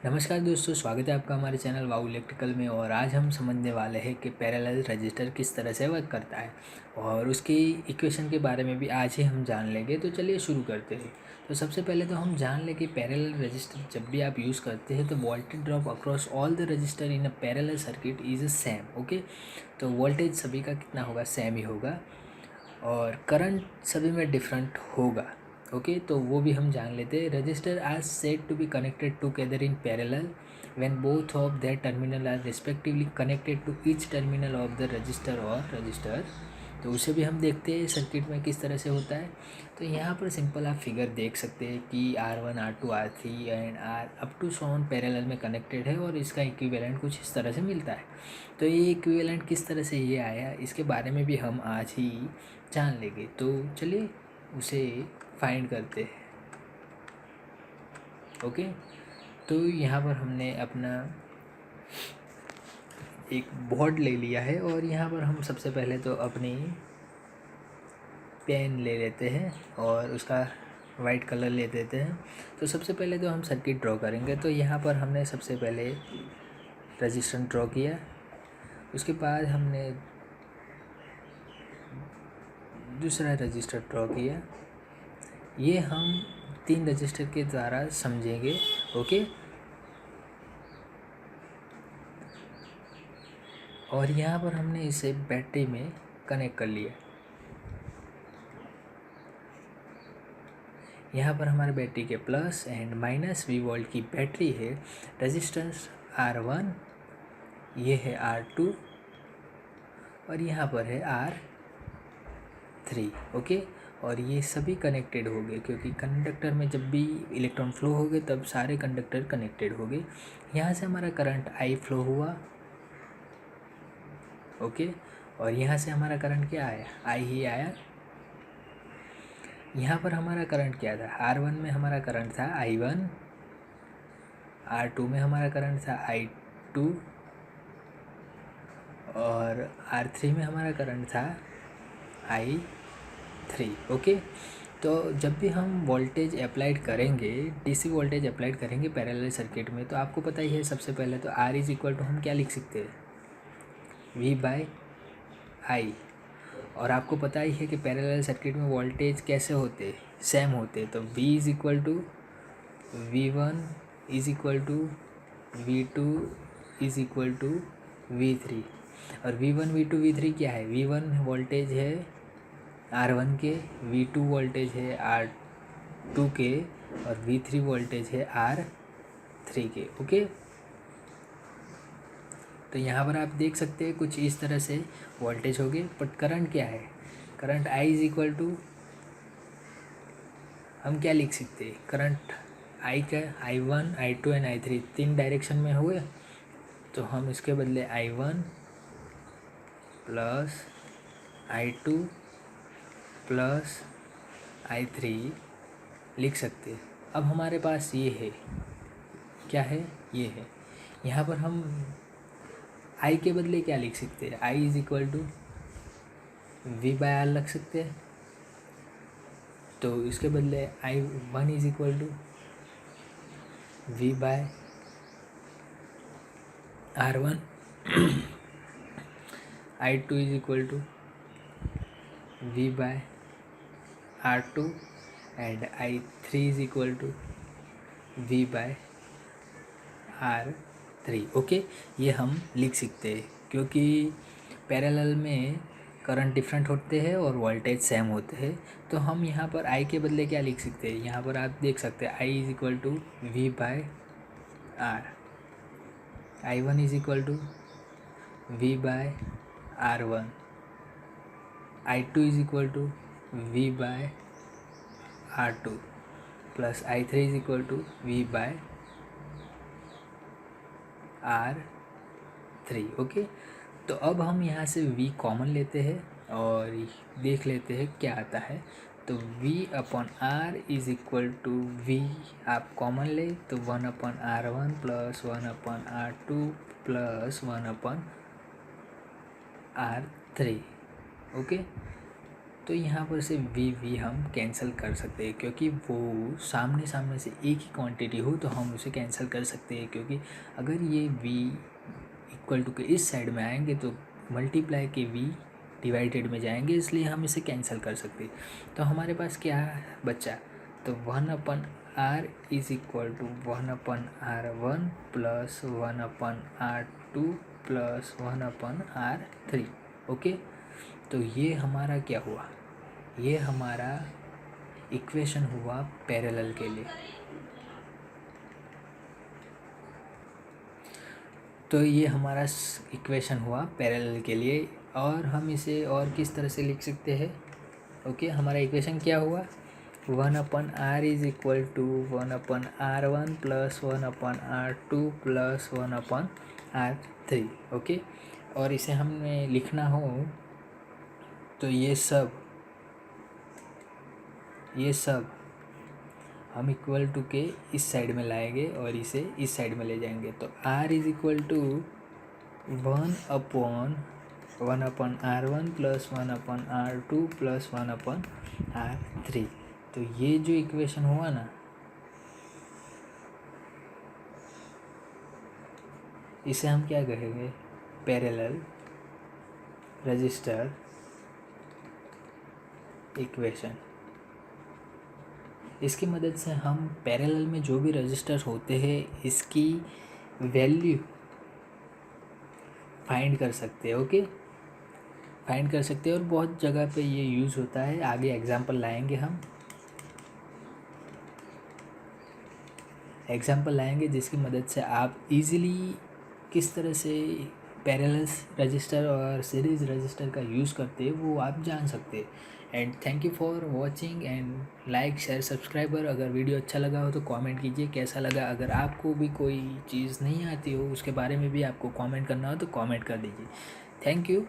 नमस्कार दोस्तों, स्वागत है आपका हमारे चैनल वाउ इलेक्ट्रिकल में। और आज हम समझने वाले हैं कि पैरेलल रजिस्टर किस तरह से वर्क करता है और उसकी इक्वेशन के बारे में भी आज ही हम जान लेंगे। तो चलिए शुरू करते हैं। तो सबसे पहले तो हम जान लें कि पैरेलल रजिस्टर जब भी आप यूज़ करते हैं तो voltage drop across all the register in a parallel circuit is same. Okay, तो वोल्टेज सभी का कितना होगा, सेम ही होगा और करंट सभी में डिफरेंट होगा। ओके, तो वो भी हम जान लेते हैं। Register are said to be connected together in parallel when both of their terminal are respectively connected to each terminal of the register और रजिस्टर। तो उसे भी हम देखते हैं सर्किट में किस तरह से होता है। तो यहाँ पर सिंपल आप फिगर देख सकते हैं कि R1 R2 R3 and R up to सॉन पैरेलल में कनेक्टेड है और इसका इक्विवेलेंट कुछ इस तरह से मिलता है। तो ये इक्विवेलेंट किस तरह से ये आया, इसके बारे में भी हम आज ही जान लेंगे। तो चलिए उसे फाइंड करते हैं। ओके, तो यहाँ पर हमने अपना एक बोर्ड ले लिया है और यहाँ पर हम सबसे पहले तो अपनी पेन ले लेते हैं और उसका वाइट कलर ले देते हैं। तो सबसे पहले तो हम सर्किट ड्रॉ करेंगे। तो यहाँ पर हमने सबसे पहले रजिस्टर ड्रॉ किया, उसके बाद हमने दूसरा रजिस्टर ड्रॉ किया। ये हम 3 रजिस्टर के द्वारा समझेंगे। ओके, और यहाँ पर हमने इसे बैटरी में कनेक्ट कर लिया। यहाँ पर हमारे बैटरी के plus and minus V volt की बैटरी है। रेजिस्टेंस R1, ये है R2 और यहाँ पर है R3। ओके, और ये सभी कनेक्टेड हो गए क्योंकि कंडक्टर में जब भी इलेक्ट्रॉन फ्लो हो गए तब सारे कंडक्टर कनेक्टेड हो गए। यहाँ से हमारा करंट I फ्लो हुआ। ओके, और यहाँ से हमारा करंट क्या आया, I ही आया। यहाँ पर हमारा करंट क्या था, R1 में हमारा करंट था I1, R2 में हमारा करंट था I2 और R3 में हमारा करंट था I3। ओके, तो जब भी हम वोल्टेज अप्लाइड करेंगे, डीसी वोल्टेज अप्लाइड करेंगे पैरेलल सर्किट में, तो आपको पता ही है सबसे पहले तो R इज इक्वल टू हम क्या लिख सकते हैं, V/I। और आपको पता ही है कि पैरेलल सर्किट में वोल्टेज कैसे होते, सेम होते। तो V is equal to V1 is equal to V2 is equal to V3। और V1 V2 V3 क्या है, V1 वोल्टेज है R1 के, V2 वोल्टेज है R2 के और V3 वोल्टेज है R3 के। ओके, तो यहाँ पर आप देख सकते हैं कुछ इस तरह से वोल्टेज हो गए। बट करंट क्या है, current I is equal to हम क्या लिख सकते हैं, करंट I का I1 I2 and I3 3 direction में हुए, तो हम इसके बदले I1 plus I2 plus I3 लिख सकते हैं। अब हमारे पास ये है, क्या है, ये है। यहाँ पर हम I के बदले क्या लिख सकते हैं, I is equal to V/R रख सकते हैं। तो इसके बदले I1 is equal to V/R1, I2 is equal to V/R2 and I3 is equal to V/R3। Okay, ये हम लिख सकते हैं क्योंकि पैरेलल में करंट डिफरेंट होते हैं और वोल्टेज सेम होते हैं। तो हम यहाँ पर I के बदले क्या लिख सकते हैं, यहाँ पर आप देख सकते हैं I is equal to V/R, I1 is equal to V/R1, I2 is equal to V/R2 plus I3 is equal to V/R3। Okay, तो अब हम यहाँ से V कॉमन लेते हैं और देख लेते हैं क्या आता है। तो V/R is equal to V आप कॉमन ले तो 1/R1 plus 1/R2 plus 1/R3। Okay, तो यहाँ पर से वी हम कैंसिल कर सकते हैं, क्योंकि वो सामने सामने से एक ही क्वांटिटी हो तो हम उसे कैंसिल कर सकते हैं। क्योंकि अगर ये वी इक्वल टू के इस साइड में आएंगे तो मल्टीप्लाई के वी डिवाइडेड में जाएंगे, इसलिए हम इसे कैंसिल कर सकते हैं। तो हमारे पास क्या बचा, तो 1/r is equal to 1/r1 plus 1/r2 plus 1/r3। Okay, तो ये हमारा क्या हुआ, ये हमारा इक्वेशन हुआ पैरेलल के लिए। तो ये हमारा इक्वेशन हुआ पैरेलल के लिए, और हम इसे और किस तरह से लिख सकते हैं। ओके, हमारा इक्वेशन क्या हुआ, 1/r is equal to 1/r1 plus 1/r2 plus 1/r3। Okay, और इसे हमें लिखना हो तो ये सब हम इक्वल टू के इस साइड में लाएंगे और इसे इस साइड में ले जाएंगे। तो r is equal to 1/1/r1 plus 1/r2 plus 1/r3। तो ये जो इक्वेशन हुआ ना, इसे हम क्या कहेंगे, पैरेलल रजिस्टर इक्वेशन। इसकी मदद से हम पैरेलल में जो भी रजिस्टर होते हैं इसकी वैल्यू फाइंड कर सकते हैं। ओके, फाइंड कर सकते हैं, और बहुत जगह पे ये यूज़ होता है। आगे एग्जांपल लाएंगे, हम एग्जांपल लाएंगे जिसकी मदद से आप इजीली किस तरह से पैरेलल रजिस्टर और सीरीज़ रजिस्टर का यूज़ करते हैं वो आप जान सकते हैं। And thank you for watching, and like share subscriber. अगर वीडियो अच्छा लगा हो तो कमेंट कीजिए कैसा लगा। अगर आपको भी कोई चीज़ नहीं आती हो उसके बारे में भी आपको कमेंट करना हो तो कमेंट कर दीजिए। Thank you.